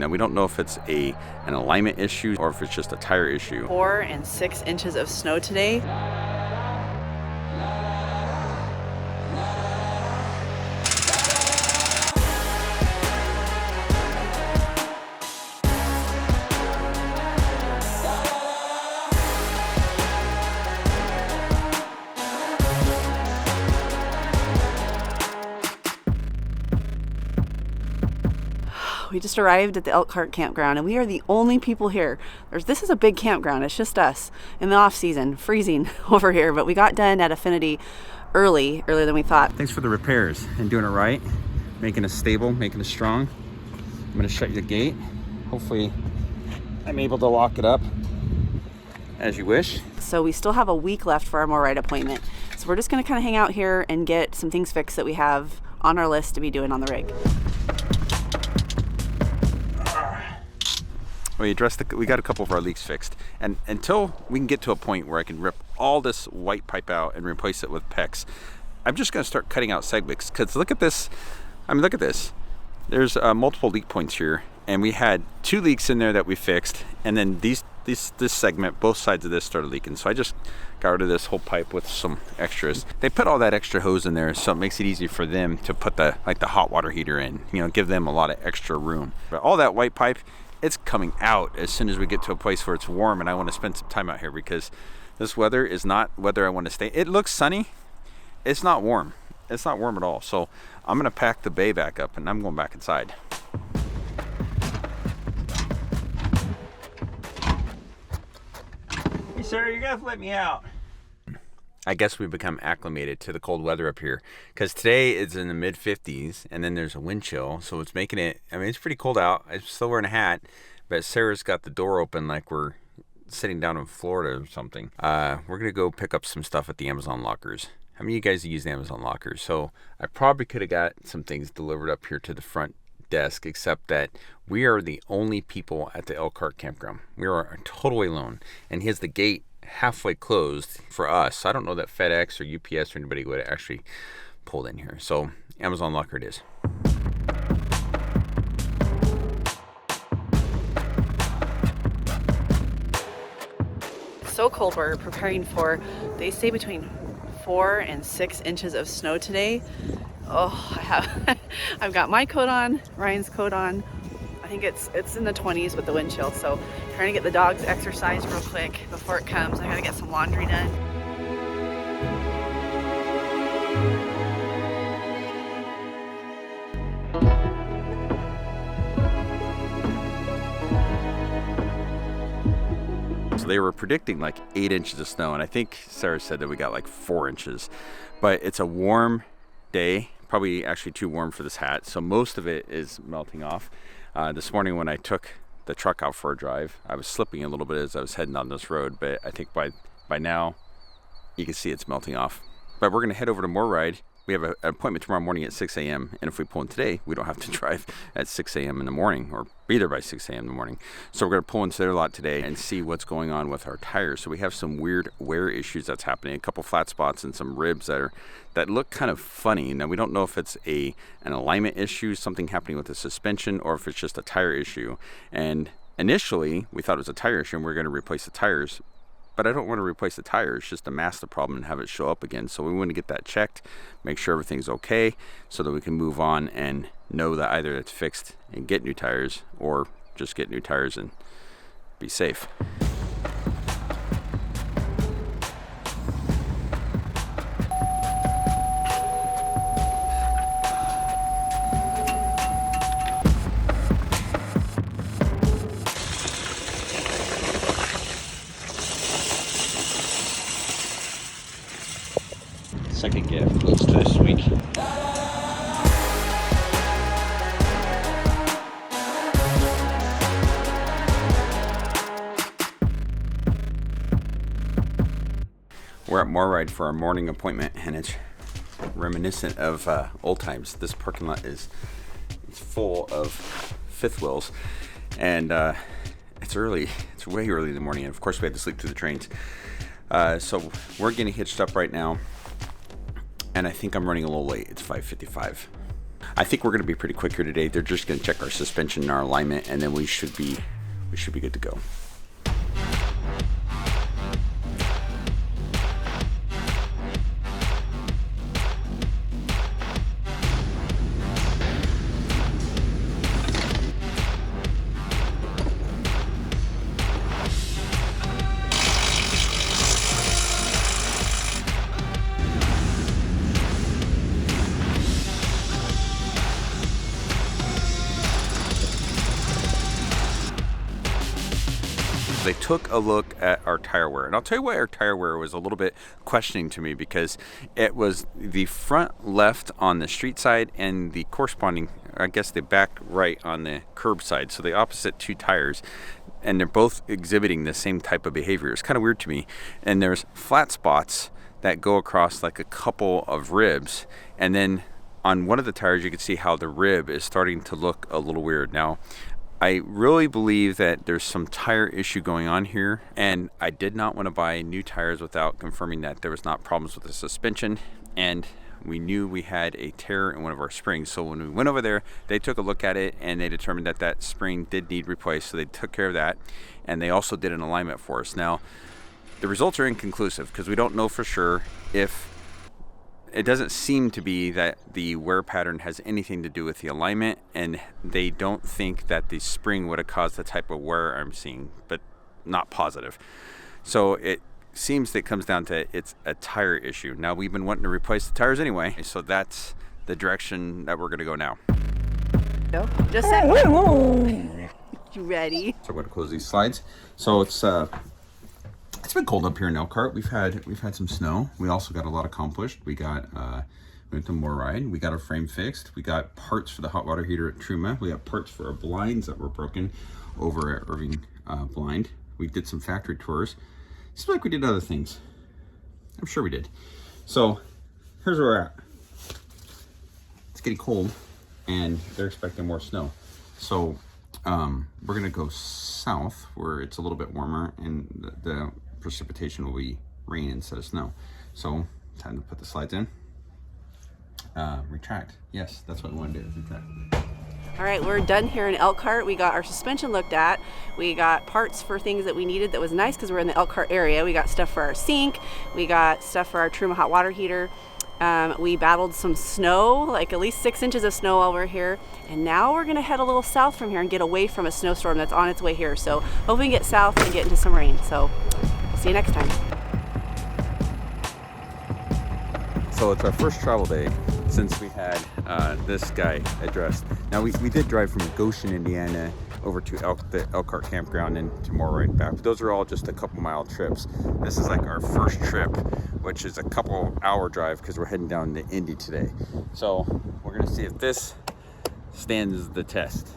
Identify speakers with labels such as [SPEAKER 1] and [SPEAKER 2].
[SPEAKER 1] Now, we don't know if it's an alignment issue or if it's just a tire issue.
[SPEAKER 2] 4 and 6 inches of snow today. We just arrived at the Elkhart campground and we are the only people here. This is a big campground. It's just us in the off season, freezing over here, but we got done at Affinity earlier than we thought.
[SPEAKER 1] Thanks for the repairs and doing it right, making us stable, making us strong. I'm gonna shut the gate. Hopefully I'm able to lock it up as you wish.
[SPEAKER 2] So we still have a week left for our MORryde appointment. So we're just gonna kind of hang out here and get some things fixed that we have on our list to be doing on the rig.
[SPEAKER 1] We got a couple of our leaks fixed, and until we can get to a point where I can rip all this white pipe out and replace it with PEX, I'm just going to start cutting out segments. Because look at this. I mean, look at this. There's multiple leak points here, and we had 2 leaks in there that we fixed, and then this segment, both sides of this started leaking. So I just got rid of this whole pipe with some extras. They put all that extra hose in there, so it makes it easy for them to put the hot water heater in. You know, give them a lot of extra room. But all that white pipe, it's coming out as soon as we get to a place where it's warm, and I want to spend some time out here because this weather is not weather I want to stay. It looks sunny. It's not warm. It's not warm at all. So I'm going to pack the bay back up and I'm going back inside. Hey, sir, you guys let me out. I guess we've become acclimated to the cold weather up here because today it's in the mid 50s and then there's a wind chill, so it's making it, I mean, it's pretty cold out. I'm still wearing a hat, but Sarah's got the door open like we're sitting down in Florida or something. We're gonna go pick up some stuff at the Amazon lockers. How many of you guys use the Amazon lockers? So I probably could have got some things delivered up here to the front desk, except that we are the only people at the Elkhart campground. We are totally alone, and here's the gate halfway closed for us. So I don't know that FedEx or UPS or anybody would actually pull in here. So Amazon locker it is.
[SPEAKER 2] So cold, we're preparing for, they say between 4 and 6 inches of snow today. Oh, I've got my coat on, Ryan's coat on. I think it's in the 20s with the wind chill, so trying to get the dogs exercise real quick before it comes. I gotta get some laundry done.
[SPEAKER 1] So they were predicting like 8 inches of snow, and I think Sarah said that we got like 4 inches. But it's a warm day, probably actually too warm for this hat, so most of it is melting off. This morning when I took the truck out for a drive, I was slipping a little bit as I was heading on this road, but I think by now you can see it's melting off. But we're gonna head over to MORryde. We have an appointment tomorrow morning at 6 a.m. and if we pull in today, we don't have to drive at 6 a.m. in the morning or be there by 6 a.m. in the morning. So we're gonna pull into their lot today and see what's going on with our tires. So we have some weird wear issues that's happening, a couple flat spots and some ribs that look kind of funny. Now we don't know if it's an alignment issue, something happening with the suspension, or if it's just a tire issue. And initially we thought it was a tire issue and we're gonna replace the tires. But I don't want to replace the tires, just to mask the problem and have it show up again. So we want to get that checked, make sure everything's okay, so that we can move on and know that either it's fixed and get new tires, or just get new tires and be safe. Second gift looks to this week. We're at MORryde for our morning appointment, and it's reminiscent of old times. This parking lot is full of fifth wheels, and it's early. It's way early in the morning, and of course we had to sleep through the trains. So we're getting hitched up right now. And I think I'm running a little late. It's 5:55. I think we're going to be pretty quick here today. They're just going to check our suspension and our alignment, and then we should be good to go. They took a look at our tire wear, and I'll tell you why our tire wear was a little bit questioning to me, because it was the front left on the street side and the corresponding, I guess, the back right on the curb side, so the opposite two tires, and they're both exhibiting the same type of behavior. It's kind of weird to me. And there's flat spots that go across like a couple of ribs, and then on one of the tires you can see how the rib is starting to look a little weird. Now, I really believe that there's some tire issue going on here, and I did not want to buy new tires without confirming that there was not problems with the suspension, and we knew we had a tear in one of our springs. So when we went over there, they took a look at it and they determined that that spring did need replaced, so they took care of that, and they also did an alignment for us. Now, the results are inconclusive because we don't know for sure if it doesn't seem to be that the wear pattern has anything to do with the alignment, and they don't think that the spring would have caused the type of wear I'm seeing, but not positive. So it seems that it comes down to it's a tire issue. Now, we've been wanting to replace the tires anyway, so that's the direction that we're going to go now.
[SPEAKER 2] No, just set. You ready?
[SPEAKER 1] So I'm going to close these slides. So it's been cold up here in Elkhart. We've had some snow. We also got a lot accomplished. We went to MORryde. We got our frame fixed. We got parts for the hot water heater at Truma. We got parts for our blinds that were broken over at Irving Blind. We did some factory tours. Seems like we did other things. I'm sure we did. So here's where we're at. It's getting cold, and they're expecting more snow. So we're gonna go south where it's a little bit warmer, and the precipitation will be rain instead of snow. So time to put the slides in. Retract. Yes, that's what we want to do, is retract.
[SPEAKER 2] All right, we're done here in Elkhart. We got our suspension looked at. We got parts for things that we needed. That was nice because we're in the Elkhart area. We got stuff for our sink. We got stuff for our Truma hot water heater. We battled some snow, like at least 6 inches of snow while we're here. And now we're gonna head a little south from here and get away from a snowstorm that's on its way here. So hoping we can get south and get into some rain. So see you next time.
[SPEAKER 1] So it's our first travel day since we had this guy addressed. Now we did drive from Goshen, Indiana over to the Elkhart campground and to MORryde back. But those are all just a couple mile trips. This is like our first trip, which is a couple hour drive because we're heading down to Indy today. So we're gonna see if this stands the test.